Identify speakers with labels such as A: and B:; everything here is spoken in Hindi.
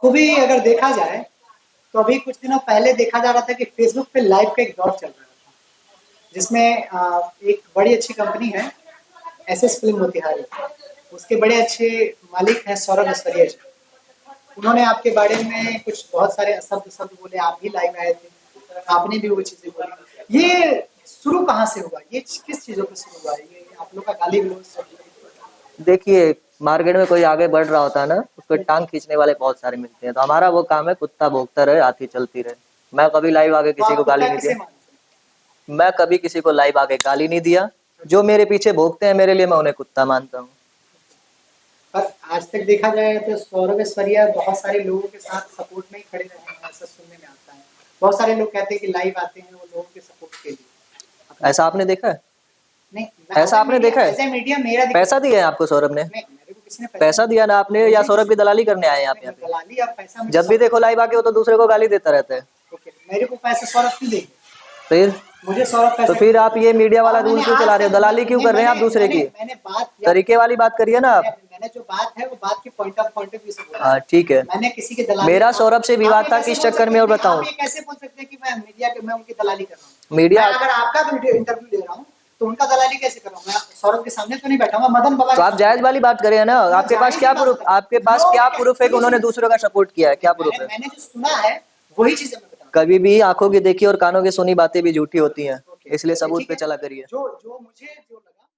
A: खूबी अगर देखा जाए तो अभी कुछ दिनों पहले देखा जा रहा था कि फेसबुक पे लाइव का एक दौर चल रहा था, जिसमें एक बड़ी अच्छी कंपनी है एसएस फिल्म मोतिहारी, उसके बड़े अच्छे मालिक हैं सौरभ ऐश्वर्या जी। उन्होंने आपके बारे में कुछ बहुत सारे शब्द शब्द बोले, आप भी लाइव आए थे, आपने भी वो चीजें बोली। ये शुरू कहाँ से हुआ, ये किस चीजों पे शुरू हुआ है, ये आप लोग का गाली गलौज?
B: देखिए, मार्केट में कोई आगे बढ़ रहा होता है ना, उसको टांग खींचने वाले बहुत सारे मिलते हैं। तो हमारा वो काम है, कुत्ता भौंकता रहे, हाथी चलती रहे। मैं कभी लाइव आके
A: तो
B: किसी
A: आप
B: को गाली
A: कुत्ता
B: नहीं
A: किसे
B: दिया।
A: मानते
B: मैं कभी किसी को लाइव आके गाली नहीं दिया।
A: हैं?
B: जो मेरे पीछे भौंकते हैं मेरे लिए, मैं उन्हें कुत्ता मानता हूँ।
A: पर आज तक देखा जाए तो सौरभ ऐश्वर्या बहुत सारे लोगों के साथ सपोर्ट में ही खड़े रहे हैं, ऐसा सुनने में आता है। बहुत सारे लोग कहते हैं कि लाइव आते हैं वो लोगों के सपोर्ट के लिए। अपने
B: ऐसा आपने देखा है?
A: नहीं,
B: ऐसा आपने देखा है?
A: एज ए मीडिया मेरा
B: पैसा दिया है आपको सौरभ ने?
A: नहीं, मेरे को किसी ने पैसा
B: पैसा
A: नहीं
B: दिया ना आपने,
A: दिया।
B: या
A: मुझे
B: सौरभ की दलाली करने आए हैं आप यहाँ
A: नहीं,
B: पे?
A: दलाली और पैसा मुझे
B: जब भी देखो लाइव आके वो तो दूसरे को गाली देता रहता है।
A: ओके, मेरे को पैसे सौरभ क्यों देंगे?
B: फिर
A: मुझे सौरभ
B: तो
A: पैसा
B: फिर
A: क्यों
B: आप ये मीडिया
A: देंगे?
B: वाला
A: और
B: रूल
A: मैंने
B: क्यों
A: आज
B: चला रहे हो?
A: तक
B: दलाली क्यों
A: नहीं,
B: कर रहे हैं आप
A: मैंने
B: दूसरे
A: मैंने
B: की?
A: मैंने बात किया,
B: तरीके वाली बात करिए ना आप।
A: मैंने जो बात है वो बात की पॉइंट ऑफ व्यू से बोला
B: हाँ,
A: है।
B: ठीक है।
A: मैंने किसी की दलाली
B: मेरा सौरभ से
A: आप
B: विवाद
A: ये
B: था
A: कैसे
B: किस
A: बोल
B: चक्कर
A: सकते
B: में,
A: हैं
B: और
A: नहीं,
B: बताऊं?
A: आप ये कैसे बोल सकते हैं कि मैं मीडिया के मैं उनकी दलाली कर रहा हूँ? मैं
B: मीडिया।
A: अगर आपका वीडियो इंटरव्यू ले रहा हूँ तो उनका दलाली कैसे कर रहा हूँ? मैं सौरभ के सामने तो नहीं बैठा हूँ, मैं मदन बाबा
B: तो
A: के
B: आप
A: सामने
B: जायज
A: बैठा
B: वाली बात करिए ना।
A: हूँ। मैं
B: आपके पास
A: जाहिर सी
B: क्या
A: बात
B: प्रूफ,
A: कर रहा
B: आपके
A: हूँ।
B: पास क्या
A: लोग
B: प्रूफ है कि उन्होंने दूसरों का सपोर्ट किया है? क्या प्रूफ है?
A: मैंने जो सुना है वही चीजें मैं बता रहा
B: कभी भी आंखों की देखी और कानों की सुनी बातें भी झूठी होती हैं,
A: हूँ। ओके,
B: इसलिए
A: चलिए
B: सबूत
A: ठीक
B: पे
A: है।
B: चला करिए।
A: जो जो मुझे जो